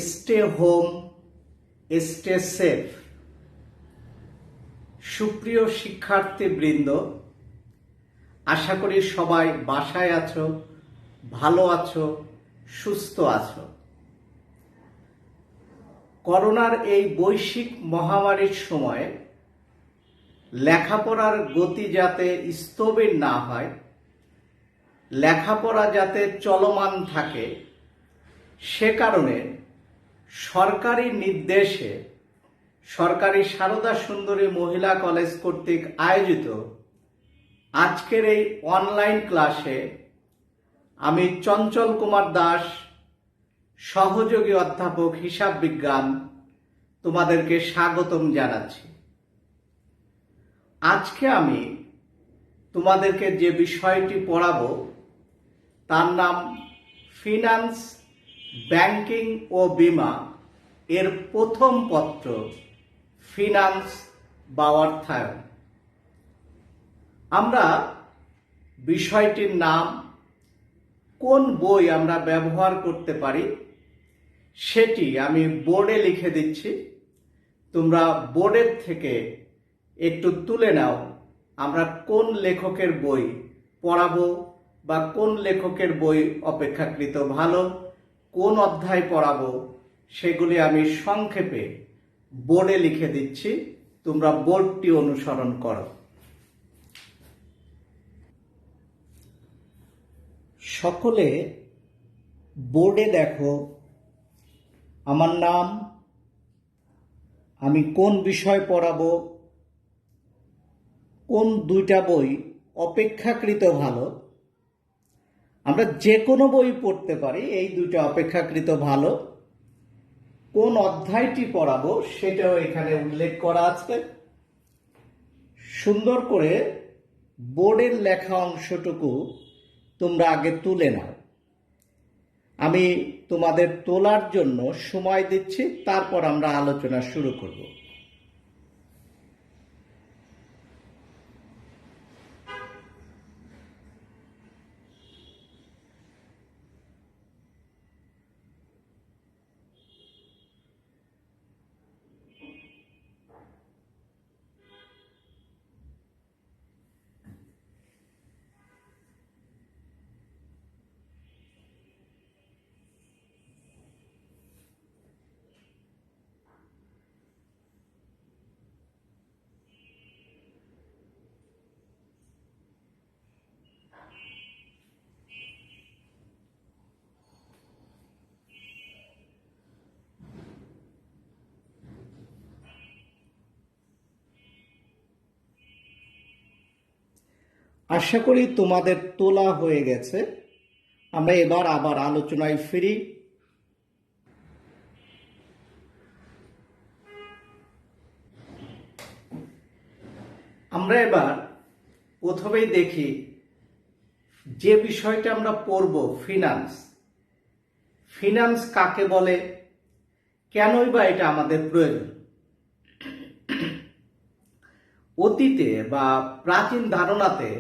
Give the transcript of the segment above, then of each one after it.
Stay home, stay safe. সুপ্রিয় শিক্ষার্থীবৃন্দ, আশা করি সবাই বাসায় আছো, ভালো আছো, সুস্থ আছো। করোনার এই বৈশ্বিক মহামারীর সময় লেখাপড়ার গতি যাতে স্থবির না হয়, লেখাপড়া যাতে চলমান থাকে, সে কারণে সরকারি নির্দেশে সরকারি সারদা সুন্দরী মহিলা কলেজ কর্তৃক আয়োজিত আজকের এই অনলাইন ক্লাসে আমি চঞ্চল কুমার দাস, সহযোগী অধ্যাপক হিসাব বিজ্ঞান, তোমাদেরকে স্বাগতম জানাচ্ছি। আজকে আমি তোমাদেরকে যে বিষয়টি পড়াবো তার নাম ফিনান্স, ব্যাংকিং ও বীমা এর প্রথম পত্র, ফিনান্স বা অর্থায়ন। আমরা বিষয়টির নাম, কোন বই আমরা ব্যবহার করতে পারি সেটি আমি বোর্ডে লিখে দিচ্ছি। তোমরা বোর্ডের থেকে একটু তুলে নাও, আমরা কোন লেখকের বই পড়াবো বা কোন লেখকের বই অপেক্ষাকৃত ভালো, কোন অধ্যায় পড়াবো সেগুলি আমি সংক্ষেপে বোর্ডে লিখে দিচ্ছি, তোমরা বোর্ডটি অনুসরণ করো। সকলে বোর্ডে দেখো আমার নাম, আমি কোন বিষয় পড়াবো, কোন দুইটা বই অপেক্ষাকৃত ভালো। আমরা যে কোনো বই পড়তে পারি, এই দুইটা অপেক্ষাকৃত ভালো। কোন অধ্যায়টি পড়াবো সেটাও এখানে উল্লেখ করা আছে। সুন্দর করে বোর্ডের লেখা অংশটুকু তোমরা আগে তুলে নাও। আমি তোমাদের তোলার জন্য সময় দিচ্ছি, তারপর আমরা আলোচনা শুরু করব। আশা করি তোমাদের তোলা হয়ে গেছে। আমরা এবার আবার আলোচনায় ফিরি। আমরা এবার প্রথমেই দেখি যে বিষয়টা আমরা পড়ব, ফিনান্স। ফিনান্স কাকে বলে, কেনই বা এটা আমাদের প্রয়োজন। অতীতে বা প্রাচীন ধারণাতে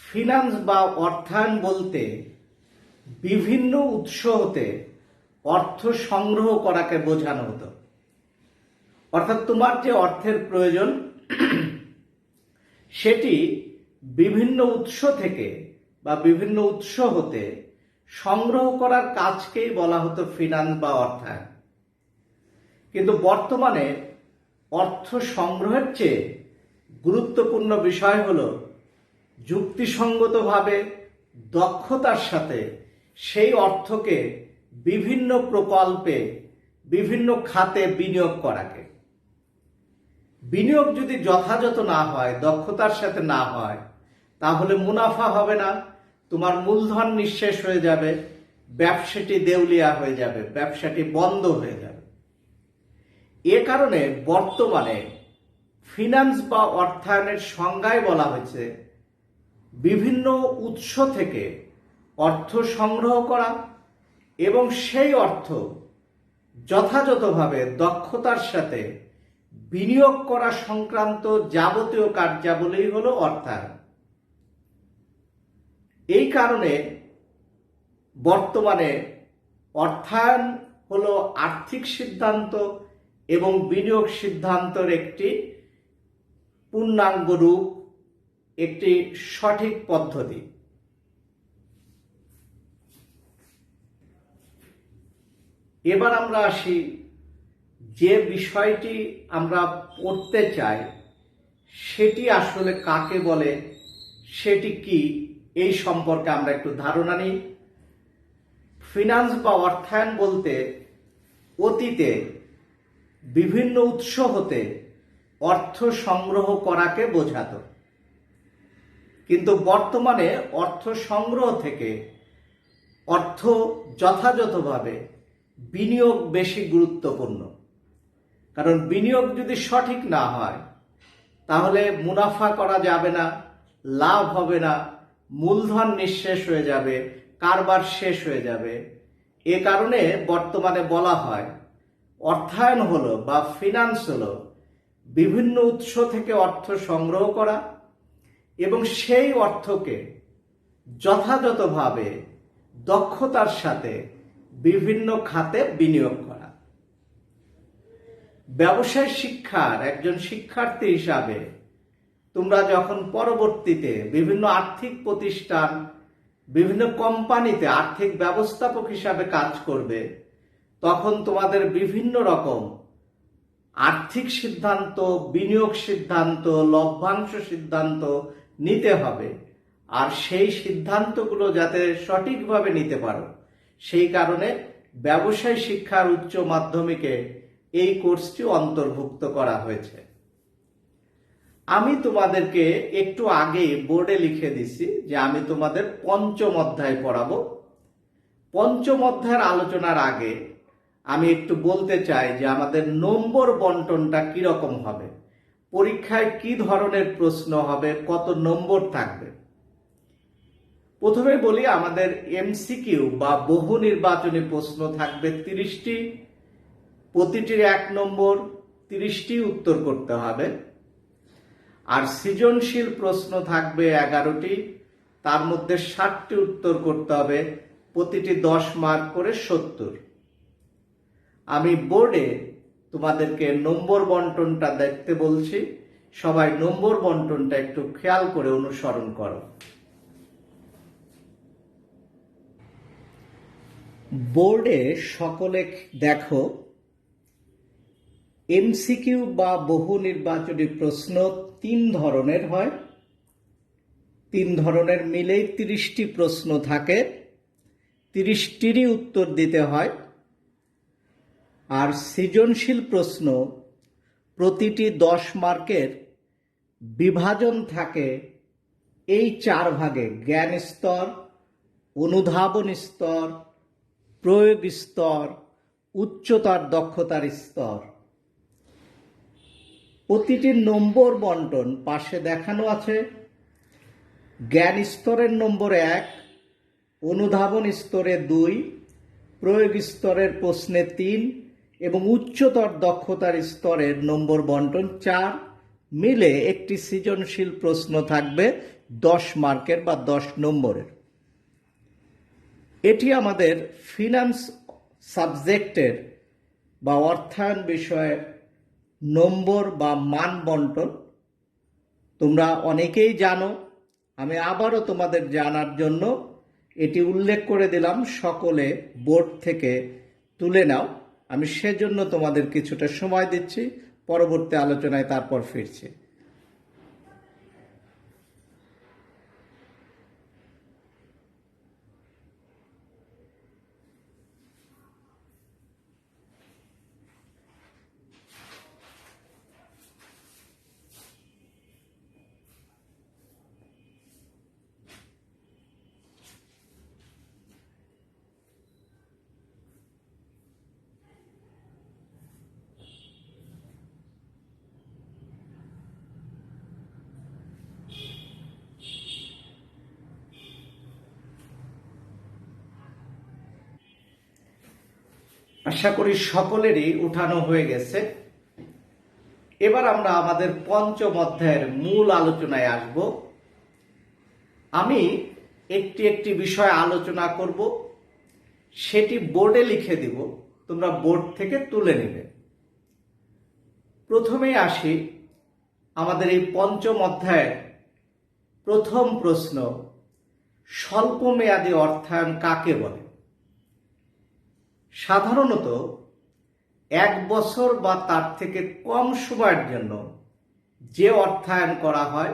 ফিনান্স বা অর্থায়ন বলতে বিভিন্ন উৎস হতে অর্থ সংগ্রহ করাকে বোঝানো হতো। অর্থাৎ তোমার যে অর্থের প্রয়োজন সেটি বিভিন্ন উৎস থেকে বা বিভিন্ন উৎস হতে সংগ্রহ করার কাজকেই বলা হতো ফিনান্স বা অর্থায়ন। কিন্তু বর্তমানে অর্থ সংগ্রহের চেয়ে গুরুত্বপূর্ণ বিষয় হলো যুক্তিসঙ্গতভাবে দক্ষতার সাথে সেই অর্থকে বিভিন্ন প্রকল্পে, বিভিন্ন খাতে বিনিয়োগ করাকে। বিনিয়োগ যদি যথাযথ না হয়, দক্ষতার সাথে না হয়, তাহলে মুনাফা হবে না, তোমার মূলধন নিঃশেষ হয়ে যাবে, ব্যবসাটি দেউলিয়া হয়ে যাবে, ব্যবসাটি বন্ধ হয়ে যাবে। এ কারণে বর্তমানে ফিনান্স বা অর্থায়নের সংজ্ঞায় বলা হয়েছে বিভিন্ন উৎস থেকে অর্থ সংগ্রহ করা এবং সেই অর্থ যথাযথভাবে দক্ষতার সাথে বিনিয়োগ করা সংক্রান্ত যাবতীয় কার্যাবলী হলো অর্থায়ন। এই কারণে বর্তমানে অর্থায়ন হলো আর্থিক সিদ্ধান্ত এবং বিনিয়োগ সিদ্ধান্তের একটি পূর্ণাঙ্গ রূপ, একটি সঠিক পদ্ধতি। এবার আমরা আসি যে বিষয়টি আমরা পড়তে চাই সেটি আসলে কাকে বলে, সেটি কি, এই সম্পর্কে আমরা একটু ধারণা নিই। ফিনান্স বা অর্থায়ন বলতে অতীতে বিভিন্ন উৎস হতে অর্থ সংগ্রহ করাকে বোঝাতো, কিন্তু বর্তমানে অর্থ সংগ্রহ থেকে অর্থ যথাযথভাবে বিনিয়োগ বেশি গুরুত্বপূর্ণ। কারণ বিনিয়োগ যদি সঠিক না হয় তাহলে মুনাফা করা যাবে না, লাভ হবে না, মূলধন নিঃশেষ হয়ে যাবে, কারবার শেষ হয়ে যাবে। এ কারণে বর্তমানে বলা হয় অর্থায়ন হলো বা ফিনান্স হলো বিভিন্ন উৎস থেকে অর্থ সংগ্রহ করা এবং সেই অর্থকে যথাযথভাবে দক্ষতার সাথে বিভিন্ন খাতে বিনিয়োগ করা। ব্যবসায় শিক্ষার একজন শিক্ষার্থী হিসাবে তোমরা যখন পরবর্তীতে বিভিন্ন আর্থিক প্রতিষ্ঠান, বিভিন্ন কোম্পানিতে আর্থিক ব্যবস্থাপক হিসাবে কাজ করবে, তখন তোমাদের বিভিন্ন রকম আর্থিক সিদ্ধান্ত, বিনিয়োগ সিদ্ধান্ত, লভ্যাংশ সিদ্ধান্ত নিতে হবে। আর সেই সিদ্ধান্তগুলো যাতে সঠিকভাবে নিতে পারো, সেই কারণে ব্যবসায় শিক্ষার উচ্চ মাধ্যমিকে এই কোর্সটি অন্তর্ভুক্ত করা হয়েছে। আমি তোমাদেরকে একটু আগে বোর্ডে লিখে দিছি যে আমি তোমাদের পঞ্চম অধ্যায় পড়াবো। পঞ্চম অধ্যায়ের আলোচনার আগে আমি একটু বলতে চাই যে আমাদের নম্বর বন্টনটা কিরকম হবে, পরীক্ষায় কি ধরনের প্রশ্ন হবে, কত নম্বর থাকবে। প্রথমে বলি, আমাদের এমসিকিউ বা বহু নির্বাচনী প্রশ্ন থাকবে 30টি, প্রতিটির 1 নম্বর, 30টি উত্তর করতে হবে। আর সৃজনশীল প্রশ্ন থাকবে 11টি, তার মধ্যে 60টি উত্তর করতে হবে, প্রতিটি 10 মার্ক করে 70। আমি বোর্ডে তোমাদেরকে নম্বর বন্টনটা দেখতে বলছি, সবাই নম্বর বন্টনটা একটু খেয়াল করে অনুসরণ করো। বোর্ডে সকলে দেখো, এমসিকিউ বা বহু নির্বাচনী প্রশ্ন 3 ধরনের হয়। 3 ধরনের মিলেই 30টি প্রশ্ন থাকে, 30টিরই উত্তর দিতে হয়। আর সৃজনশীল প্রশ্ন প্রতিটি 10 মার্কের বিভাজন থাকে এই 4 ভাগে: জ্ঞান স্তর, অনুধাবন স্তর, প্রয়োগ স্তর, উচ্চতর দক্ষতার স্তর। প্রতিটি নম্বর বন্টন পাশে দেখানো আছে। জ্ঞান স্তরের নম্বর 1, অনুধাবন স্তরে 2, প্রয়োগ স্তরের প্রশ্নে 3 এবং উচ্চতর দক্ষতার স্তরের নম্বর বন্টন 4 মিলে একটি সৃজনশীল প্রশ্ন থাকবে 10 মার্কের বা 10 নম্বরের। এটি আমাদের ফিনান্স সাবজেক্টের বা অর্থায়ন বিষয়ের নম্বর বা মান বন্টন। তোমরা অনেকেই জানো, আমি আবারও তোমাদের জানার জন্য এটি উল্লেখ করে দিলাম, সকলে বোর্ড থেকে তুলে নাও। আমি সেজন্য তোমাদের কিছুটা সময় দিচ্ছি, পরবর্তী আলোচনায় তারপর ফিরছি। আশা করি সকলেরই উঠানো হয়ে গেছে। এবার আমরা আমাদের পঞ্চম অধ্যায়ের মূল আলোচনায় আসব। আমি একটি একটি বিষয় আলোচনা করব, সেটি বোর্ডে লিখে দিব। তোমরা বোর্ড থেকে তুলে নেবে। প্রথমেই আসি আমাদের এই পঞ্চম অধ্যায়ের প্রথম প্রশ্ন, স্বল্পমেয়াদী অর্থায়ন কাকে বলে? সাধারণত 1 বছর বা তার থেকে কম সময়ের জন্য যে অর্থায়ন করা হয়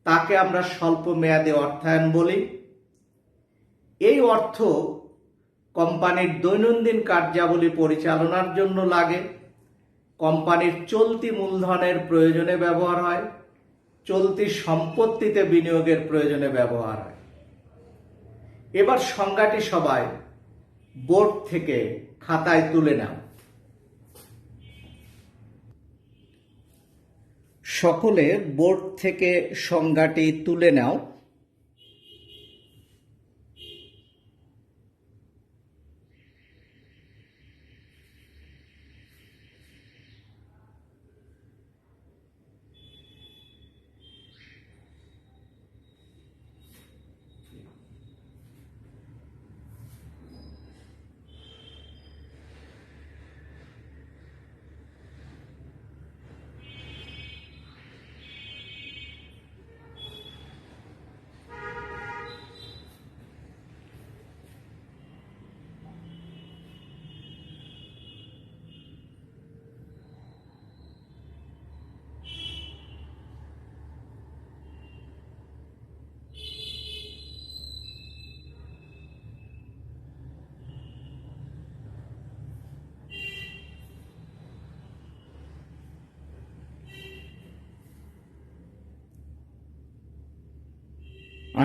তাকে আমরা স্বল্পমেয়াদী অর্থায়ন বলি। এই অর্থ কোম্পানির দৈনন্দিন কার্যাবলী পরিচালনার জন্য লাগে, কোম্পানির চলতি মূলধনের প্রয়োজনে ব্যবহার হয়, চলতি সম্পত্তিতে বিনিয়োগের প্রয়োজনে ব্যবহার হয়। এবার সংজ্ঞাটি সবাই বোর্ড থেকে খাতায় তুলে নাও। সকলে বোর্ড থেকে সংজ্ঞাটি তুলে নাও।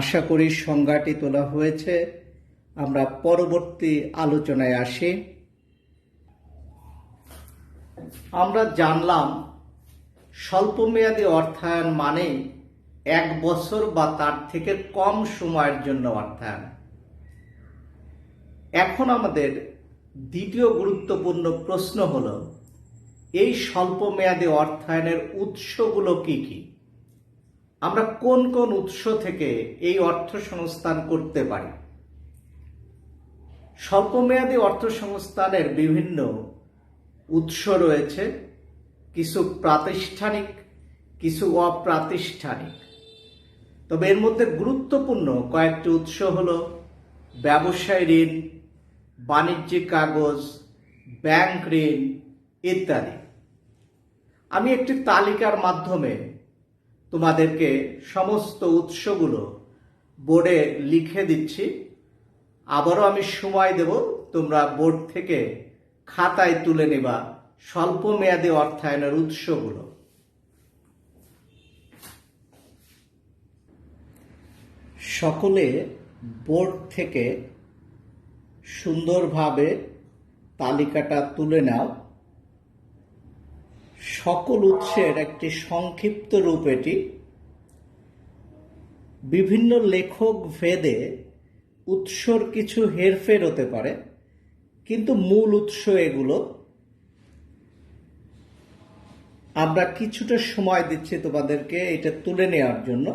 আশা করি সংজ্ঞাটি তোলা হয়েছে। আমরা পরবর্তী আলোচনায় আসি। আমরা জানলাম স্বল্পমেয়াদী অর্থায়ন মানে 1 বছর বা তার থেকে কম সময়ের জন্য অর্থায়ন। এখন আমাদের দ্বিতীয় গুরুত্বপূর্ণ প্রশ্ন হলো, এই স্বল্পমেয়াদী অর্থায়নের উৎসগুলো কি কি? আমরা কোন কোন উৎস থেকে এই অর্থ সংস্থান করতে পারি? স্বল্পমেয়াদী অর্থ সংস্থানের বিভিন্ন উৎস রয়েছে, কিছু প্রাতিষ্ঠানিক, কিছু অপ্রাতিষ্ঠানিক। তবে এর মধ্যে গুরুত্বপূর্ণ কয়েকটি উৎস হলো ব্যবসায় ঋণ, বাণিজ্যিক কাগজ, ব্যাংক ঋণ ইত্যাদি। আমি একটি তালিকার মাধ্যমে তোমাদেরকে সমস্ত উৎসগুলো বোর্ডে লিখে দিচ্ছি। আবারও আমি সময় দেব, তোমরা বোর্ড থেকে খাতায় তুলে নেবা স্বল্পমেয়াদী অর্থায়নের উৎসগুলো। সকলে বোর্ড থেকে সুন্দরভাবে তালিকাটা তুলে নাও। সকল উৎসের একটি সংক্ষিপ্ত রূপ এটি। বিভিন্ন লেখক ভেদে উৎসর কিছু হেরফের হতে পারে, কিন্তু মূল উৎস এগুলো। আমরা কিছুটা সময় দিচ্ছি তোমাদেরকে এটা তুলে নেওয়ার জন্য।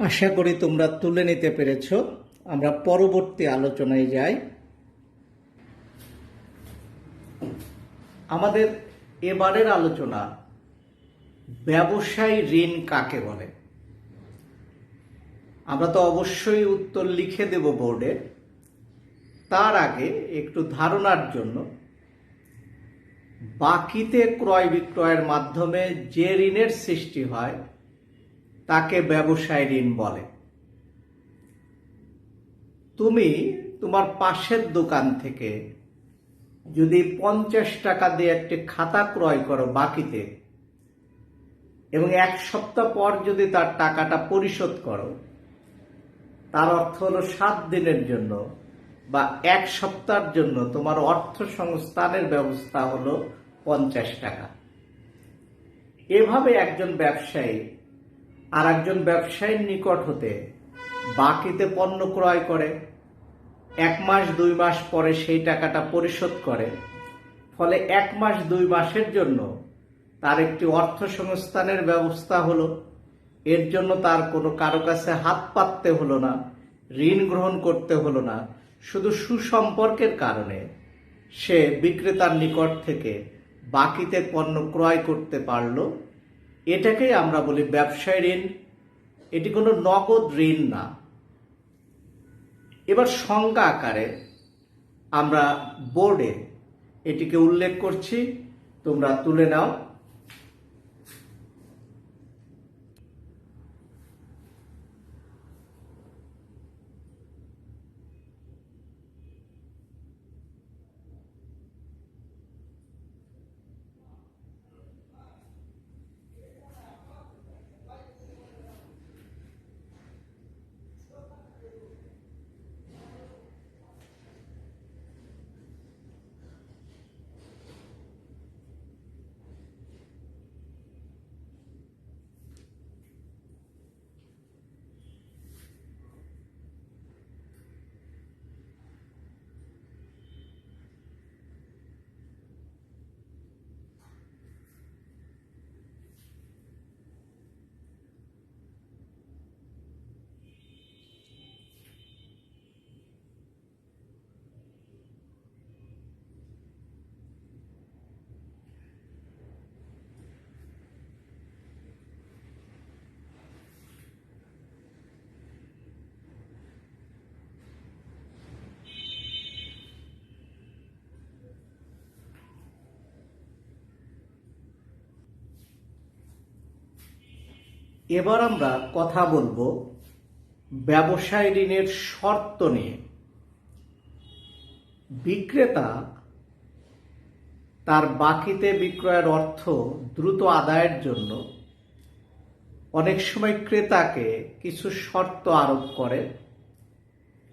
আশা করি তোমরা তুলে নিতে পেরেছ। আমরা পরবর্তী আলোচনায় যাই। আমাদের এবারের আলোচনা ব্যবসায়ী ঋণ কাকে বলে। আমরা তো অবশ্যই উত্তর লিখে দেব বোর্ডে। তার আগে একটু ধারণার জন্য, বাকিতে ক্রয় বিক্রয়ের মাধ্যমে যে ঋণের সৃষ্টি হয় তাকে ব্যবসায় ঋণ বলে। তুমি তোমার পাশের দোকান থেকে যদি 50 টাকা দিয়ে একটি খাতা ক্রয় করো বাকিতে, এবং 1 সপ্তাহ পর যদি তার টাকাটা পরিশোধ করো, তার অর্থ হলো 7 দিনের জন্য বা 1 সপ্তাহের জন্য তোমার অর্থ সংস্থানের ব্যবস্থা হলো 50 টাকা। এভাবে একজন ব্যবসায়ী আর একজন ব্যবসায়ীর নিকট হতে বাকিতে পণ্য ক্রয় করে, 1 মাস 2 মাস পরে সেই টাকাটা পরিশোধ করে। ফলে 1 মাস 2 মাসের জন্য তার একটি অর্থ সংস্থানের ব্যবস্থা হলো। এর জন্য তার কোনো কারো কাছে হাত পাততে হলো না, ঋণ গ্রহণ করতে হলো না। শুধু সুসম্পর্কের কারণে সে বিক্রেতার নিকট থেকে বাকিতে পণ্য ক্রয় করতে পারলো। এটাকেই আমরা বলি ব্যবসায় ঋণ। এটি কোনো নগদ ঋণ না। এবার সংজ্ঞা আকারে আমরা বোর্ডে এটিকে উল্লেখ করছি, তোমরা তুলে নাও। এবার আমরা কথা বলবো ব্যবসায় ঋণের শর্ত নিয়ে। বিক্রেতা তার বাকিতে বিক্রয়ের অর্থ দ্রুত আদায়ের জন্য অনেক সময় ক্রেতাকে কিছু শর্ত আরোপ করে,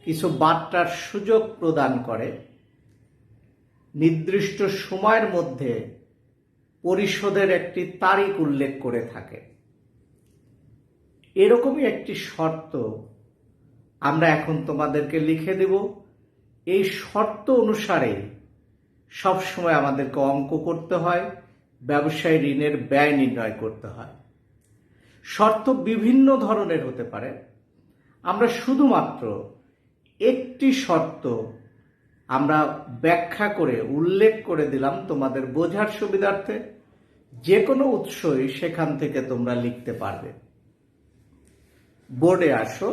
কিছু বার্তার সুযোগ প্রদান করে, নির্দিষ্ট সময়ের মধ্যে পরিশোধের একটি তারিখ উল্লেখ করে থাকে। এরকমই একটি শর্ত আমরা এখন তোমাদেরকে লিখে দেব। এই শর্ত অনুসারে সবসময় আমাদেরকে অঙ্ক করতে হয়, ব্যবসায় ঋণের ব্যয় নির্ণয় করতে হয়। শর্ত বিভিন্ন ধরনের হতে পারে। আমরা শুধুমাত্র একটি শর্ত আমরা ব্যাখ্যা করে উল্লেখ করে দিলাম তোমাদের বোঝার সুবিধার্থে। যে কোনো উৎসই সেখান থেকে তোমরা লিখতে পারবে। বোর্ডে আসো।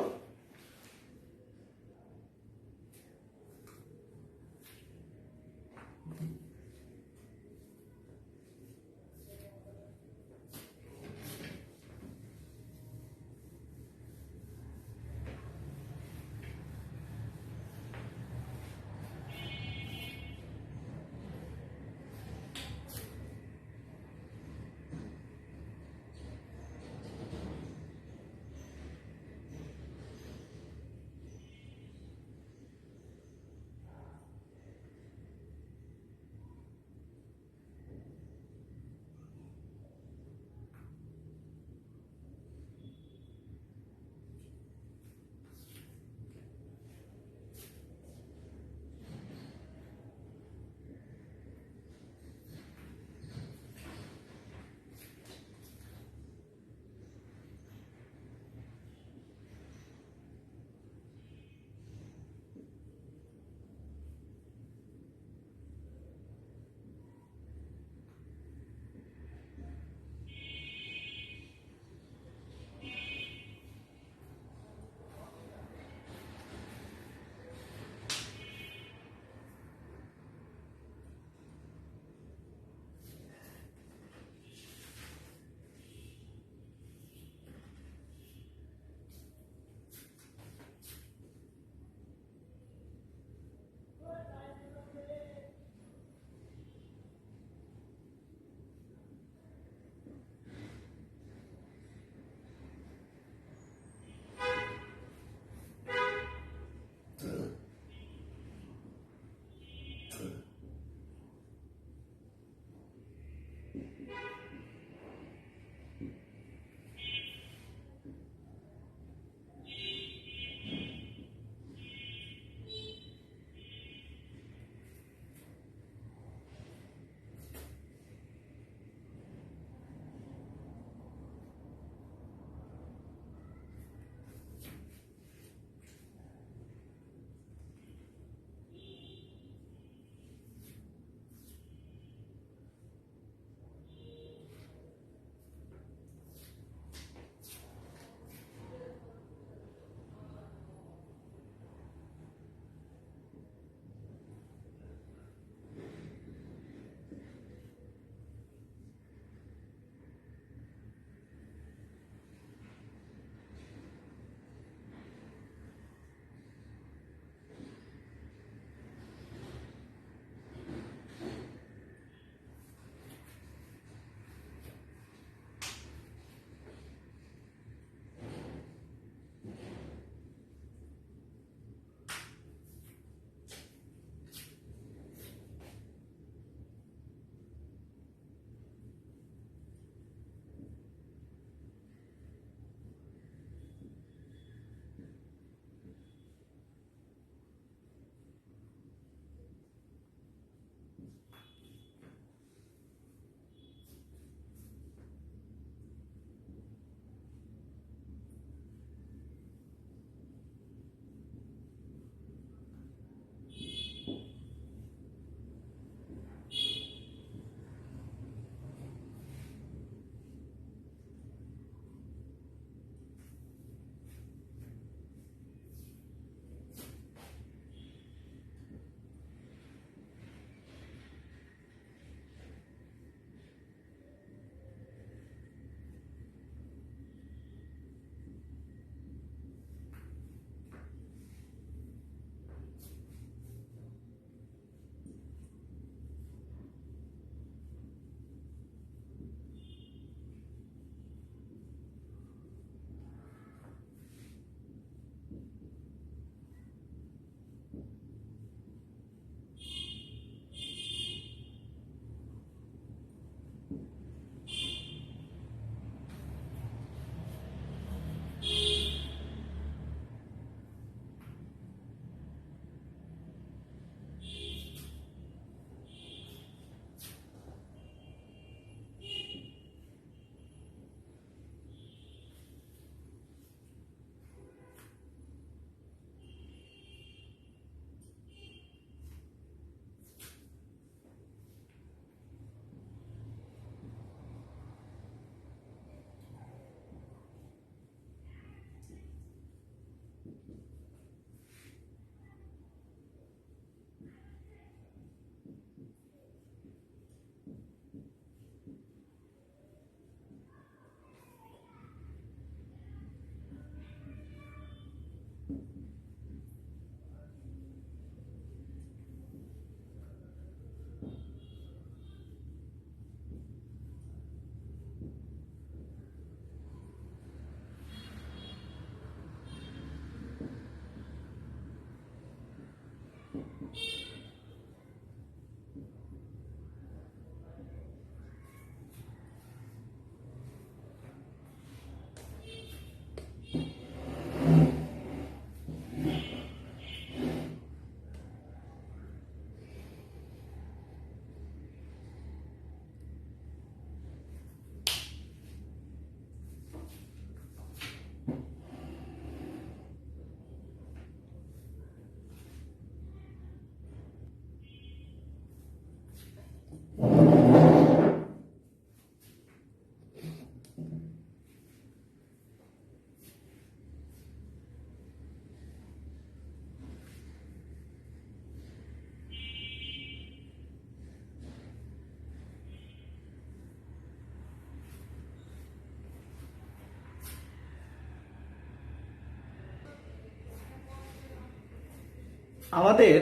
আমাদের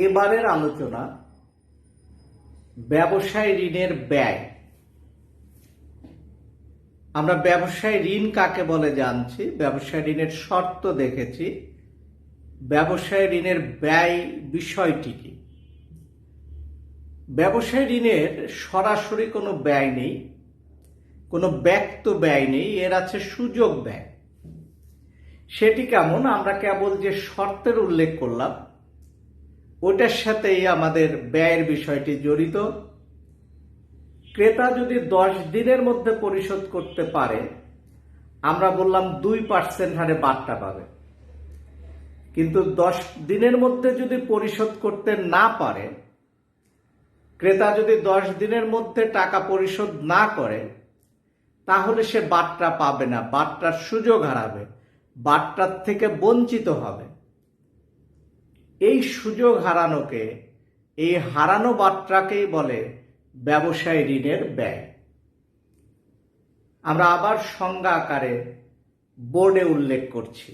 এবারের আলোচনা ব্যবসায় ঋণের ব্যয়। আমরা ব্যবসায় ঋণ কাকে বলে জানছি, ব্যবসায় ঋণের শর্ত দেখেছি, ব্যবসায় ঋণের ব্যয় বিষয়টি কি। ব্যবসায় ঋণের সরাসরি কোনো ব্যয় নেই, কোনো ব্যক্ত ব্যয় নেই, এর আছে সুযোগ ব্যয়। সেটি কেমন? আমরা কেবল যে শর্তের উল্লেখ করলাম ওটার সাথেই আমাদের ব্যয়ের বিষয়টি জড়িত। ক্রেতা যদি 10 দিনের মধ্যে পরিশোধ করতে পারে, আমরা বললাম 2% হারে বার্তা পাবে। কিন্তু 10 দিনের মধ্যে যদি পরিশোধ করতে না পারে, ক্রেতা যদি 10 দিনের মধ্যে টাকা পরিশোধ না করে, তাহলে সে বার্তা পাবে না, বার্তার সুযোগ হারাবে, বার্তার থেকে বঞ্চিত হবে। এই সুযোগ হারানোকে, এই হারানো বার্তাকেই বলে ব্যবসায় ঋণের ব্যয়। আমরা আবার সংজ্ঞা আকারে বোর্ডে উল্লেখ করছি।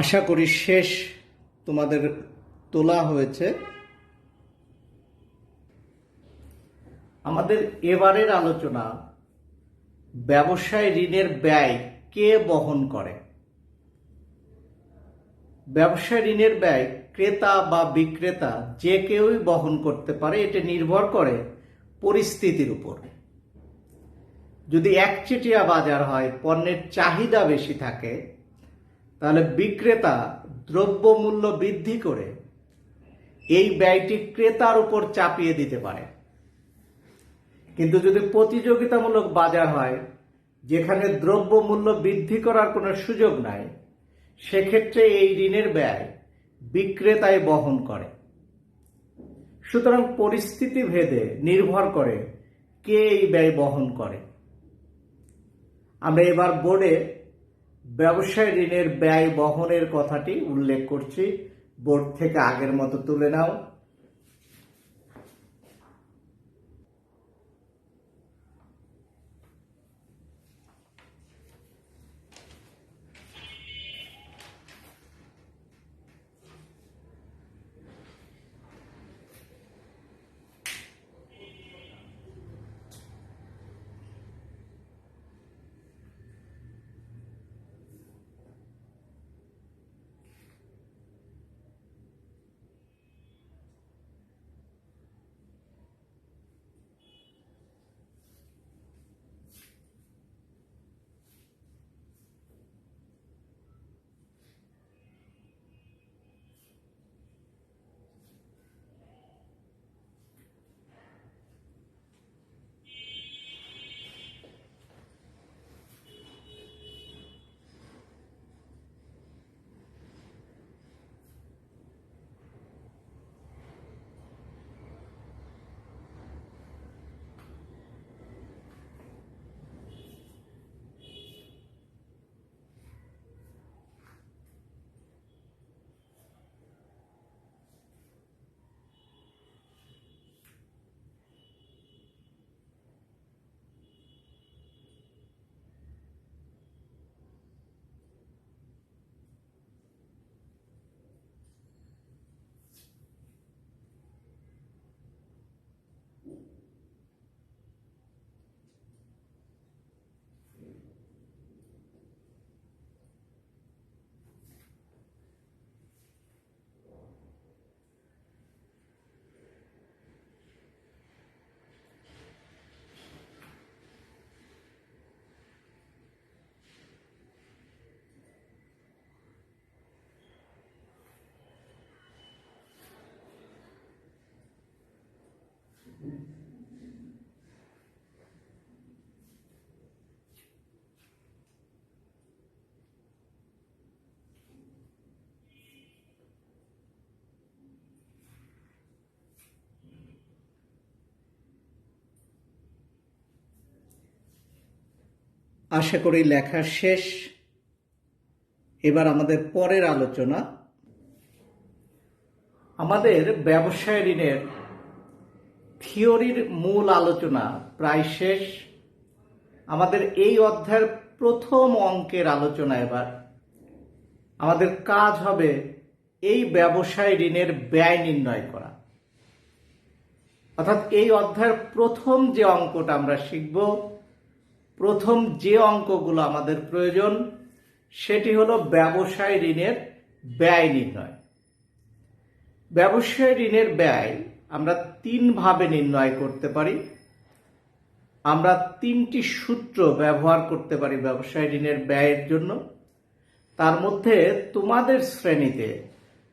আশা করি শেষ তোমাদের তোলা হয়েছে। আমাদের এবারের আলোচনা ব্যবসায় ঋণের ব্যয় কে বহন করে। ব্যবসায় ঋণের ব্যয় ক্রেতা বা বিক্রেতা যে কেউই বহন করতে পারে। এটা নির্ভর করে পরিস্থিতির উপর। যদি একচেটিয়া বাজার হয়, পণ্যের চাহিদা বেশি থাকে, তাহলে বিক্রেতা দ্রব্যমূল্য বৃদ্ধি করে এই ব্যয়টি ক্রেতার উপর চাপিয়ে দিতে পারে। কিন্তু যদি প্রতিযোগিতামূলক বাজার হয়, যেখানে দ্রব্যমূল্য বৃদ্ধি করার কোনো সুযোগ নাই, সেক্ষেত্রে এই ঋণের ব্যয় বিক্রেতাই বহন করে। সুতরাং পরিস্থিতি ভেদে নির্ভর করে কে এই ব্যয় বহন করে। আমরা এবার বোর্ডে ব্যবসায় ঋণের ব্যয় বহনের কথাটি উল্লেখ করছি। বোর্ড থেকে আগের মতো তুলে নাও। আশা করি লেখা শেষ। এবার আমাদের পরের আলোচনা। আমাদের ব্যবসায় ঋণের থিওরির মূল আলোচনা প্রায় শেষ। আমাদের এই অধ্যায়ের প্রথম অঙ্কের আলোচনা। এবার আমাদের কাজ হবে এই ব্যবসায় ঋণের ব্যয় নির্ণয় করা। অর্থাৎ এই অধ্যায়ের প্রথম যে অঙ্কটা আমরা শিখব, প্রথম যে অঙ্কগুলো আমাদের প্রয়োজন সেটি হলো ব্যবসায় ঋণের ব্যয় নির্ণয়। ব্যবসায় ঋণের ব্যয় আমরা তিনভাবে নির্ণয় করতে পারি। আমরা তিনটি সূত্র ব্যবহার করতে পারি ব্যবসায় ঋণের ব্যয়ের জন্য। তার মধ্যে তোমাদের শ্রেণীতে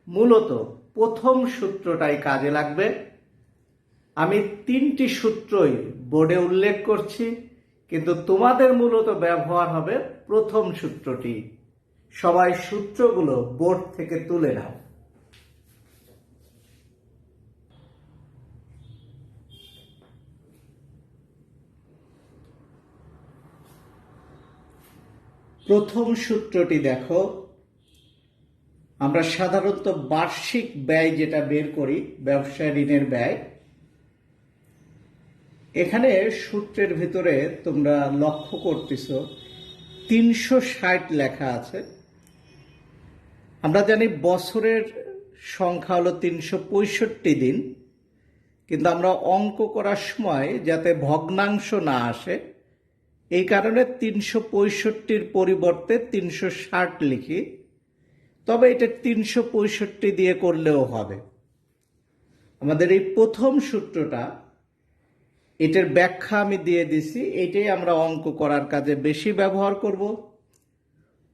মূলত প্রথম সূত্রটাই কাজে লাগবে। আমি তিনটি সূত্রই বোর্ডে উল্লেখ করছি, কিন্তু তোমাদের মূলত ব্যবহার হবে প্রথম সূত্রটি। সবাই সূত্রগুলো বোর্ড থেকে তুলে নাও। প্রথম সূত্রটি দেখো। আমরা সাধারণত বার্ষিক ব্যয় যেটা বের করি, ব্যবসায় ঋণের ব্যয়, এখানে সূত্রের ভিতরে তোমরা লক্ষ্য করতেছ 360 লেখা আছে। আমরা জানি বছরের সংখ্যা হলো 365 দিন, কিন্তু আমরা অঙ্ক করার সময় যাতে ভগ্নাংশ না আসে এই কারণে 365-র পরিবর্তে 360 লিখি। তবে এটা 365 দিয়ে করলেও হবে। আমাদের এই প্রথম সূত্রটা, এটার ব্যাখ্যা আমি দিয়ে দিছি, এটাই আমরা অঙ্ক করার কাজে বেশি ব্যবহার করব।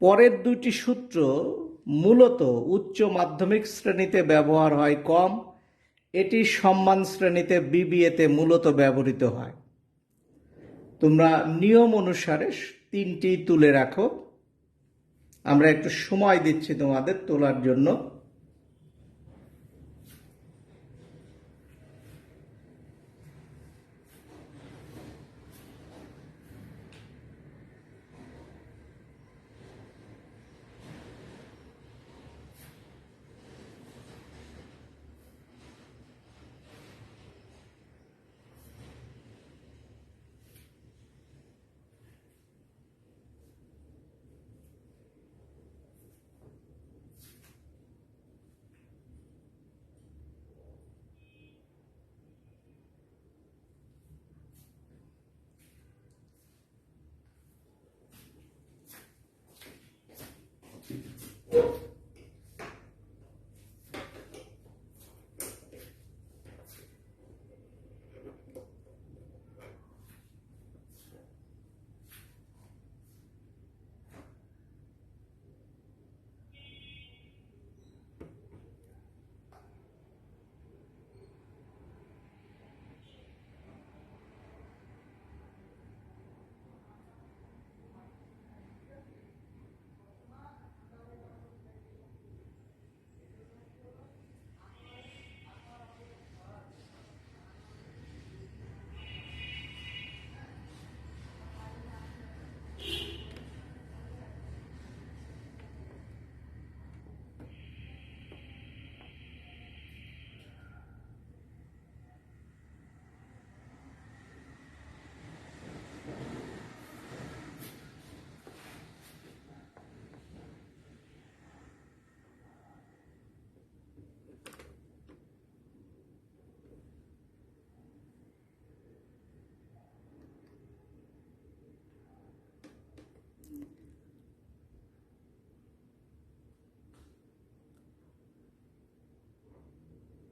পরের দুটি সূত্র মূলত উচ্চ মাধ্যমিক শ্রেণীতে ব্যবহার হয় কম, এটি সম্মান শ্রেণীতে বিবিএতে মূলত ব্যবহৃত হয়। তোমরা নিয়ম অনুসারে তিনটি তুলে রাখো। আমরা একটু সময় দিচ্ছি তোমাদের তোলার জন্য।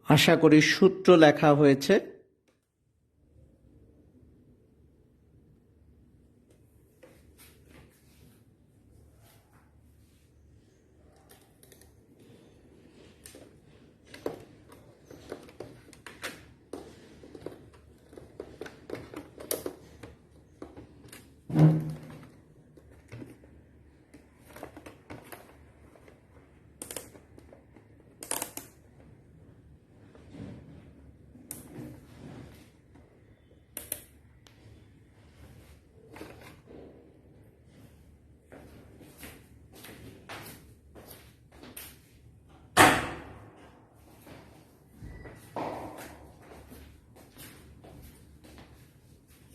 আশা করি সূত্র লেখা হয়েছে।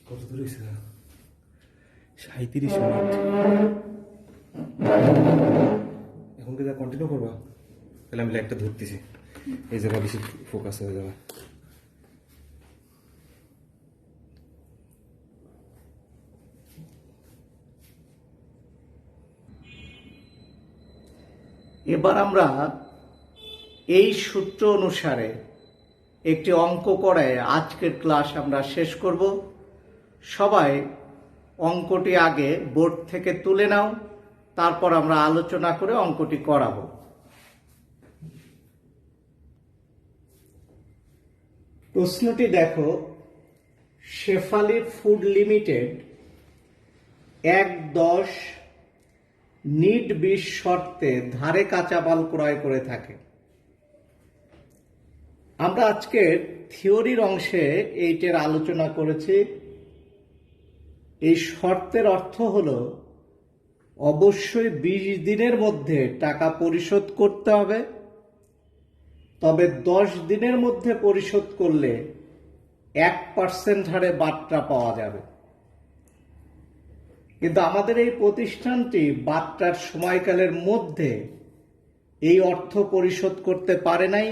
কত দূর হয়েছে? 37 মিনিট। এখন কি কন্টিনিউ করবা? তাহলে আমি লাইটটা ধরতেছি, এই জায়গা বেশি ফোকাস হয়ে যাবে। এবার আমরা এই সূত্র অনুসারে একটি অঙ্ক করে আজকের ক্লাস আমরা শেষ করব। সবাই অঙ্কটি আগে বোর্ড থেকে তুলে নাও, তারপর আমরা আলোচনা করে অঙ্কটি করাবো। প্রশ্নটি দেখো, শেফালি ফুড লিমিটেড ১-১০ নিট ২০ শর্তে ধারে কাঁচা মাল ক্রয় করে থাকে। আমরা আজকের থিওরির অংশে এইটার আলোচনা করেছি। এই শর্তের অর্থ হলো অবশ্যই ২০ দিনের মধ্যে টাকা পরিশোধ করতে হবে, তবে ১০ দিনের মধ্যে পরিশোধ করলে 1% হারে বাট্টা পাওয়া যাবে। কিন্তু আমাদের এই প্রতিষ্ঠানটি বাট্টার সময়কালের মধ্যে এই অর্থ পরিশোধ করতে পারে নাই,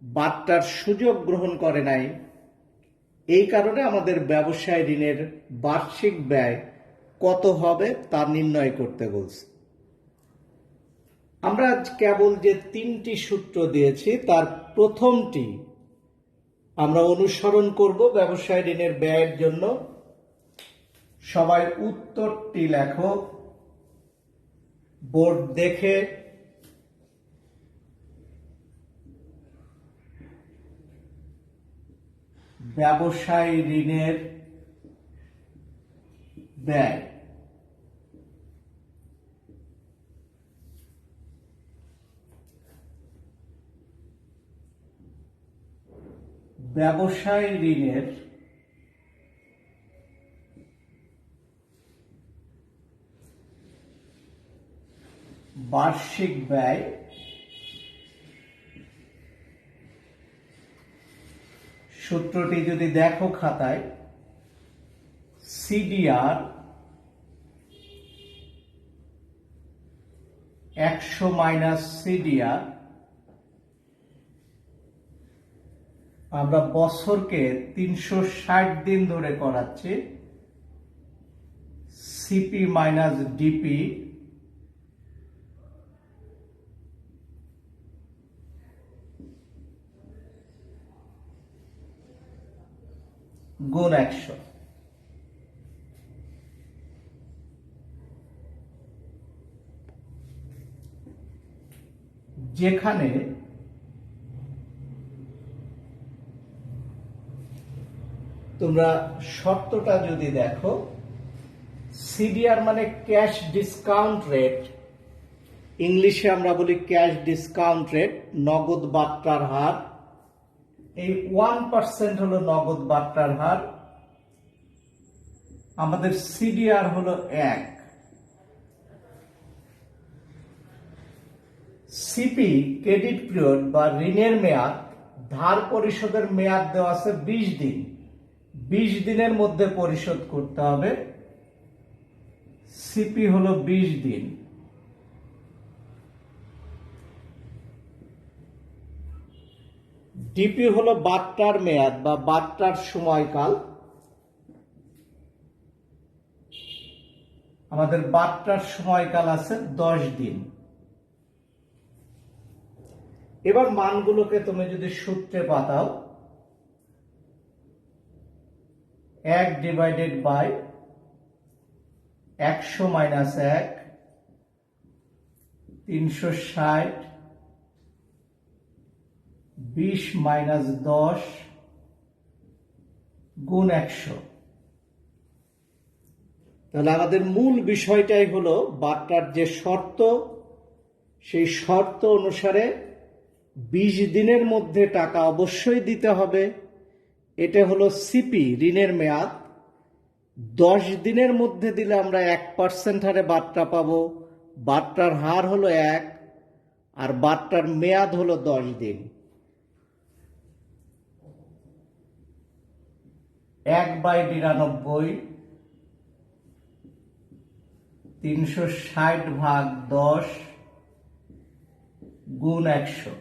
বাট্টার সুযোগ গ্রহণ করে নাই। এই কারণে আমাদের ব্যবসায় ঋণের বার্ষিক ব্যয় কত হবে তা নির্ণয় করতে বলছে। আমরা আজ কেবল যে ৩টি সূত্র দিয়েছি তার প্রথমটি আমরা অনুসরণ করব ব্যবসায় ঋণের ব্যয়ের জন্য। সবাই উত্তরটি লেখো বোর্ড দেখে। ব্যবসায় ঋণের ব্যয় ব্যবসায় ঋণের বার্ষিক ব্যয় সূত্রটি যদি দেখো খাতায়, সিডিআর 100 মাইনাস সিডিআর, আমরা বছরকে 360 দিন ধরে করাচ্ছি, সিপি মাইনাস ডিপি গুণ 100। যেখানে তোমরা শর্তটা যদি দেখো, সিডিআর মানে ক্যাশ ডিসকাউন্ট রেট, ইংলিশে আমরা বলি ক্যাশ ডিসকাউন্ট রেট, নগদ বাট্টার হার। এই 1% হলো নগদ বাট্টার হার। আমাদের সিডিআর হলো 1। সিপি ক্রেডিট পিরিয়ড বা ঋণের মেয়াদ, ধার পরিশোধের মেয়াদ দেওয়া আছে 20 দিন। 20 দিনের মধ্যে পরিশোধ করতে হবে। সিপি হলো 20 দিন। ডিপি হলো বাট্টার মেয়াদ বা বাট্টার সময়কাল। আমাদের বাট্টার সময়কাল আছে 10 দিন। এবার মানগুলোকে তুমি যদি সূত্রে পাতাও, 1 ডিভাইডেড বাই 100 মাইনাস 1, 360, 20 মাইনাস 10 গুণ 100। তাহলে আমাদের মূল বিষয়টাই হলো বাট্টার যে শর্ত, সেই শর্ত অনুসারে 20 দিনের মধ্যে টাকা অবশ্যই দিতে হবে। এটা হলো সিপি, ঋণের মেয়াদ। 10 দিনের মধ্যে দিলে আমরা 1% হারে বাট্টা পাবো। বাট্টার হার হলো 1 আর বাট্টার মেয়াদ হলো 10 দিন। 1/99 360/10 গুণ 100।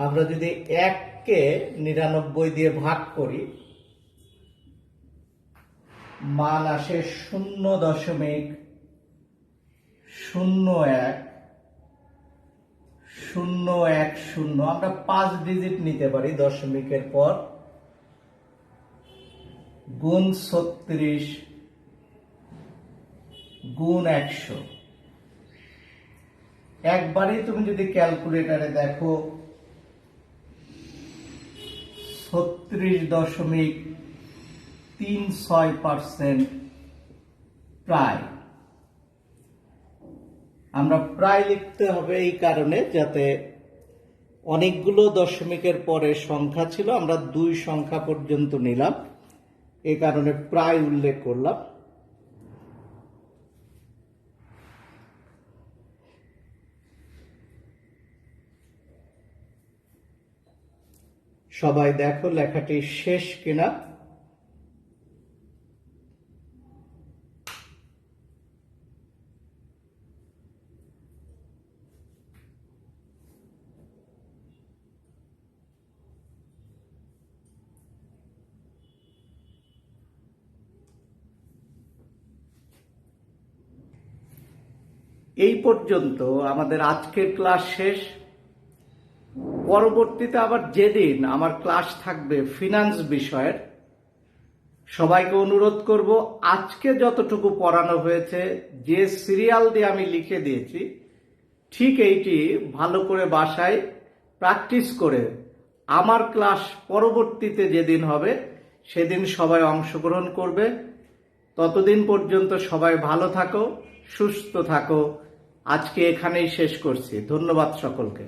আমরা যদি 1কে 99 দিয়ে ভাগ করি, মান আসে 0.01 আমরা 5 ডিজিট নিতে পারি দশমিকের পর, গুণ 36 গুণ 100। একবারই তুমি যদি ক্যালকুলেটরে দেখো 36.36% প্রায়। আমরা প্রায় লিখতে হবে এই কারণে, যাতে অনেকগুলো দশমিকের পরে সংখ্যা ছিল, আমরা 2 সংখ্যা পর্যন্ত নিলাম, এই কারণে প্রায় উল্লেখ করলাম। সবাই দেখো লেখাটি শেষ কিনা। এই পর্যন্ত আমাদের আজকের ক্লাস শেষ। পরবর্তীতে আবার যেদিন আমার ক্লাস থাকবে ফিনান্স বিষয়ের, সবাইকে অনুরোধ করব আজকে যতটুকু পড়ানো হয়েছে, যে সিরিয়াল দিয়ে আমি লিখে দিয়েছি, ঠিক এইটি ভালো করে বাসায় প্র্যাকটিস করে আমার ক্লাস পরবর্তীতে যেদিন হবে সেদিন সবাই অংশগ্রহণ করবে। ততদিন পর্যন্ত সবাই ভালো থাকো, সুস্থ থাকো। আজকে এখানেই শেষ করছি। ধন্যবাদ সকলকে।